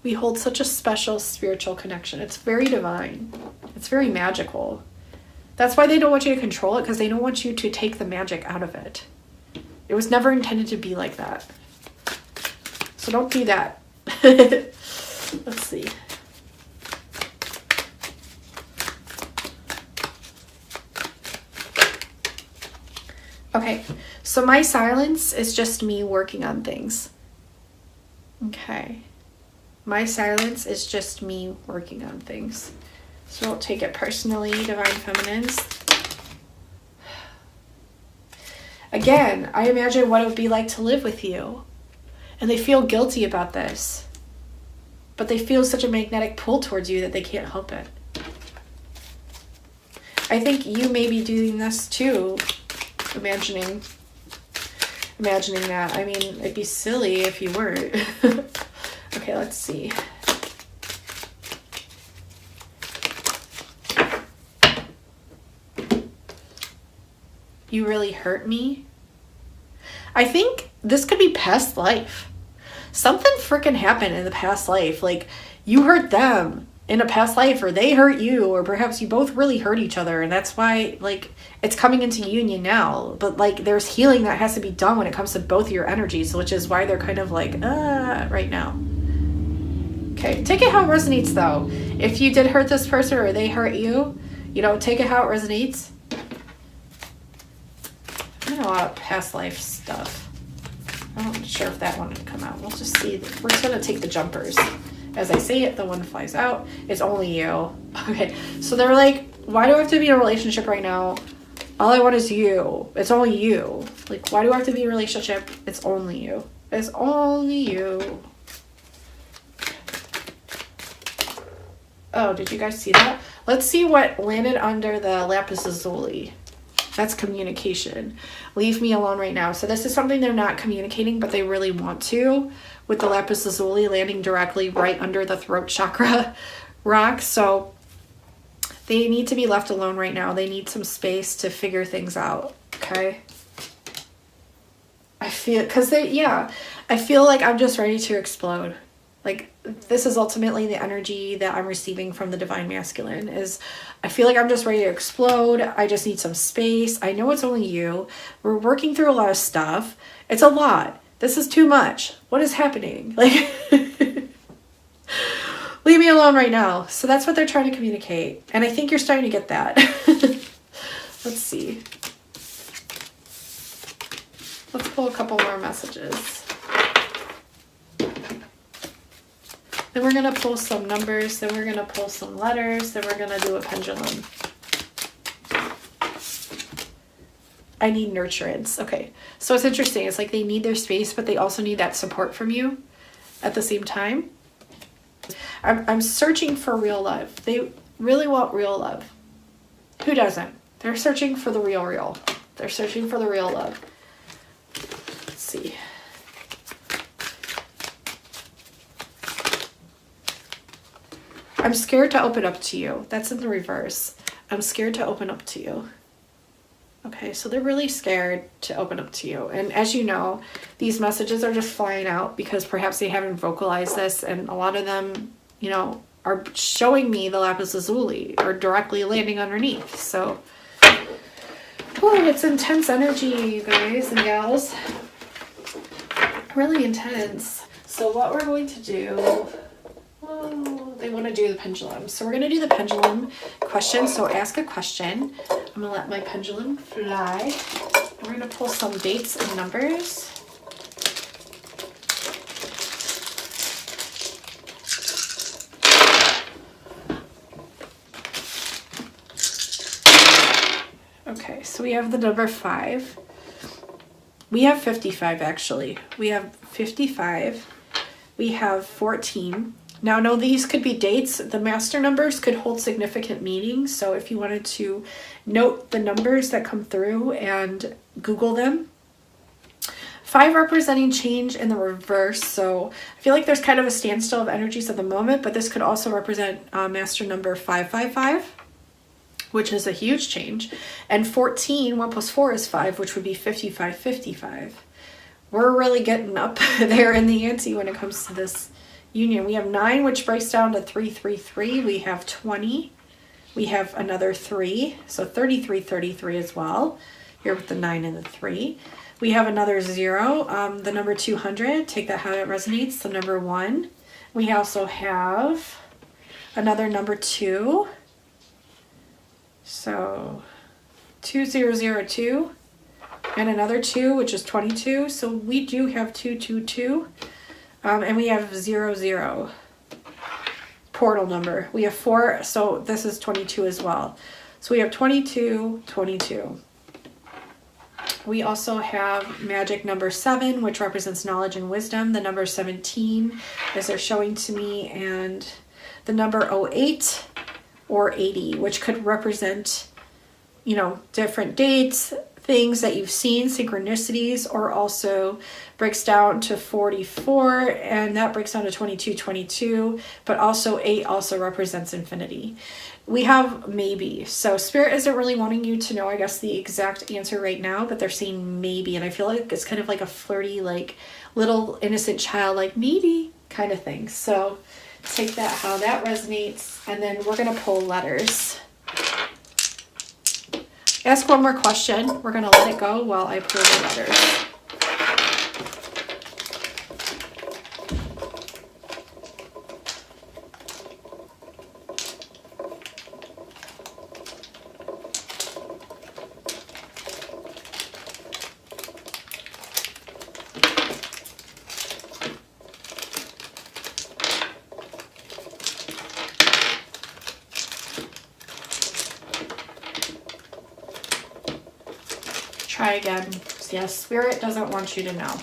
We hold such a special spiritual connection. It's very divine. It's very magical. That's why they don't want you to control it, because they don't want you to take the magic out of it. It was never intended to be like that. So don't do that. Let's see. Okay, so my silence is just me working on things. Okay. My silence is just me working on things. So don't take it personally, Divine Feminines. Again, I imagine what it would be like to live with you. And they feel guilty about this. But they feel such a magnetic pull towards you that they can't help it. I think you may be doing this too. Imagining that. I mean, it'd be silly if you weren't. Okay, let's see. You really hurt me? I think this could be past life. Something freaking happened in the past life. Like, you hurt them in a past life, or they hurt you, or perhaps you both really hurt each other, and that's why, like, it's coming into union now. But, like, there's healing that has to be done when it comes to both your energies, which is why they're kind of like, right now. Okay, take it how it resonates, though. If you did hurt this person or they hurt you, take it how it resonates. I know a lot of past life stuff. I'm not sure if that one would come out. We'll just see. We're just going to take the jumpers. As I say it, the one flies out. It's only you. Okay, so they're like, why do I have to be in a relationship right now? All I want is you. It's only you. Like, why do I have to be in a relationship? It's only you. It's only you. Oh, did you guys see that? Let's see what landed under the lapis lazuli. That's communication. Leave me alone right now. So this is something they're not communicating, but they really want to, with the lapis lazuli landing directly right under the throat chakra rock. So they need to be left alone right now. They need some space to figure things out. Okay. I feel, I feel like I'm just ready to explode. Like, this is ultimately the energy that I'm receiving from the divine masculine, is I feel like I'm just ready to explode. I just need some space. I know it's only you. We're working through a lot of stuff. It's a lot. This is too much. What is happening? Like, leave me alone right now. So that's what they're trying to communicate. And I think you're starting to get that. Let's see. Let's pull a couple more messages. Then we're going to pull some numbers. Then we're going to pull some letters. Then we're going to do a pendulum. I need nurturance. Okay. So it's interesting. It's like they need their space, but they also need that support from you at the same time. I'm searching for real love. They really want real love. Who doesn't? They're searching for the real. They're searching for the real love. Let's see. I'm scared to open up to you. That's in the reverse. I'm scared to open up to you. Okay, so they're really scared to open up to you. And as you know, these messages are just flying out because perhaps they haven't vocalized this, and a lot of them, you know, are showing me the lapis lazuli or directly landing underneath. So, it's intense energy, you guys and gals. Really intense. So what we're going to do, they want to do the pendulum. So we're going to do the pendulum question. So ask a question. I'm going to let my pendulum fly. We're going to pull some dates and numbers. Okay, so we have the number 5. We have 55 actually. We have 55. We have 14. Now, no, these could be dates. The master numbers could hold significant meanings. So if you wanted to note the numbers that come through and Google them. 5 representing change in the reverse. So I feel like there's kind of a standstill of energies at the moment, but this could also represent master number 555. Which is a huge change. And 14, 1 plus 4 is 5, which would be 55, 55. We're really getting up there in the ante when it comes to this union. We have 9, which breaks down to 3, 3, 3. We have 20. We have another 3. So 33, 33 as well. Here with the 9 and the 3. We have another 0. The number 200. Take that how it resonates. The number 1. We also have another number 2. So 2002 and another 2, which is 22. So we do have 222, and we have 00 portal number. We have 4, so this is 22 as well. So we have 22, 22. We also have magic number 7, which represents knowledge and wisdom. The number 17, as they're showing to me, and the number 08. Or 80, which could represent, you know, different dates, things that you've seen, synchronicities, or also breaks down to 44, and that breaks down to 22, 22, but also 8 also represents infinity. We have maybe. So Spirit isn't really wanting you to know, I guess, the exact answer right now, but they're saying maybe, and I feel like it's kind of like a flirty, like, little innocent child, like, maybe kind of thing. So take that how that resonates, and then we're going to pull letters. Ask one more question. We're going to let it go while I pull the letters. Try again. Yes, Spirit doesn't want you to know.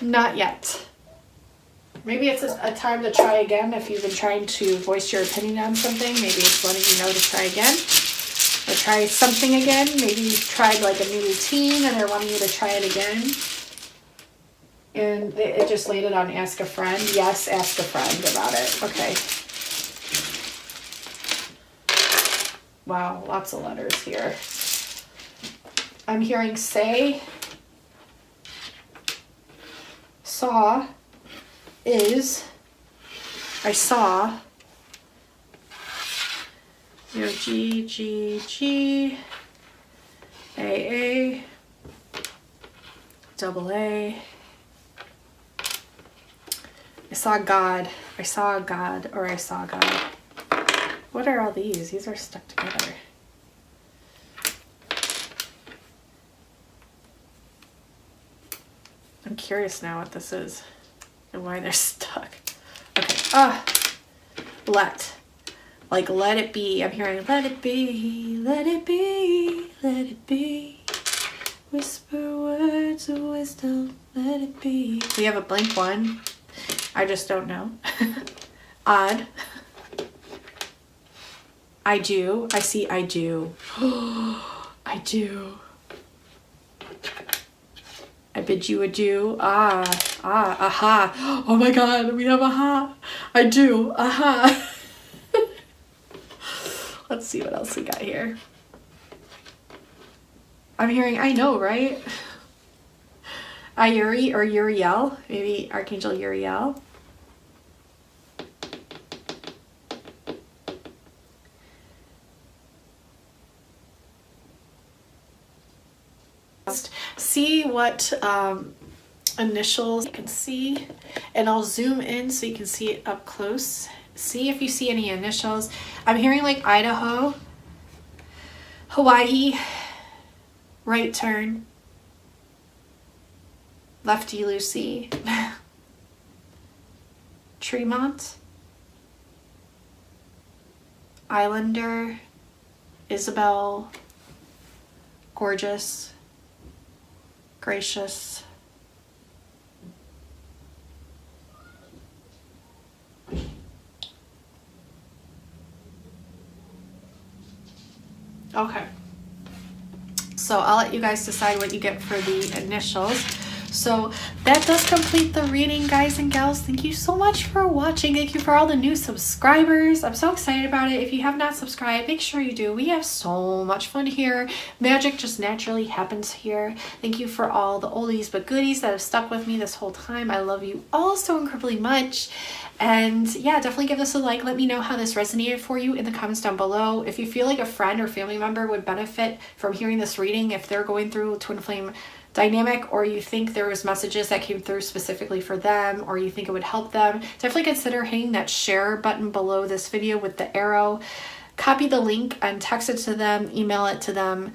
Not yet. Maybe it's a time to try again. If you've been trying to voice your opinion on something, maybe it's letting you know to try again. Or try something again. Maybe you've tried like a new routine and they're wanting you to try it again. And it just laid it on ask a friend. Yes, ask a friend about it. Okay. Wow, lots of letters here. I'm hearing say, saw, is, I saw, you know, G, G, G, A, double A. I saw God, I saw God, or I saw God. What are all these? These are stuck together. I'm curious now what this is and why they're stuck. Okay. Let it be. I'm hearing let it be, let it be, let it be. Whisper words of wisdom, let it be. We have a blank one. I just don't know. Odd. I do. I see I do. I do. I bid you adieu. Aha. Oh my God, we have aha. I do. Aha. Let's see what else we got here. I'm hearing I know, right? Ayuri or Uriel. Maybe Archangel Uriel. See what initials you can see, and I'll zoom in so you can see it up close. See if you see any initials. I'm hearing like Idaho, Hawaii, right turn, lefty Lucy, Tremont, Islander, Isabel, gorgeous, gracious, okay. So I'll let you guys decide what you get for the initials. So that does complete the reading, guys and gals. Thank you so much for watching. Thank you for all the new subscribers. I'm so excited about it. If you have not subscribed, make sure you do. We have so much fun here. Magic just naturally happens here. Thank you for all the oldies but goodies that have stuck with me this whole time. I love you all so incredibly much. And yeah, definitely give this a like. Let me know how this resonated for you in the comments down below. If you feel like a friend or family member would benefit from hearing this reading, if they're going through twin flame dynamic, or you think there was messages that came through specifically for them, or you think it would help them, definitely consider hitting that share button below this video with the arrow. Copy the link and text it to them, email it to them,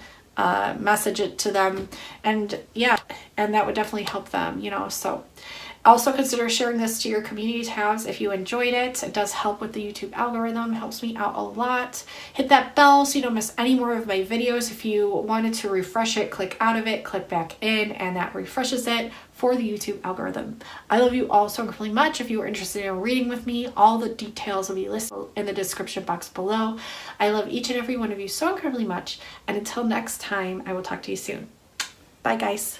message it to them, and yeah, and that would definitely help them, you know. So also consider sharing this to your community tabs if you enjoyed it. It does help with the YouTube algorithm, helps me out a lot. Hit that bell so you don't miss any more of my videos. If you wanted to refresh it, click out of it, click back in, and that refreshes it for the YouTube algorithm. I love you all so incredibly much. If you are interested in reading with me, all the details will be listed in the description box below. I love each and every one of you so incredibly much, and until next time, I will talk to you soon. Bye, guys.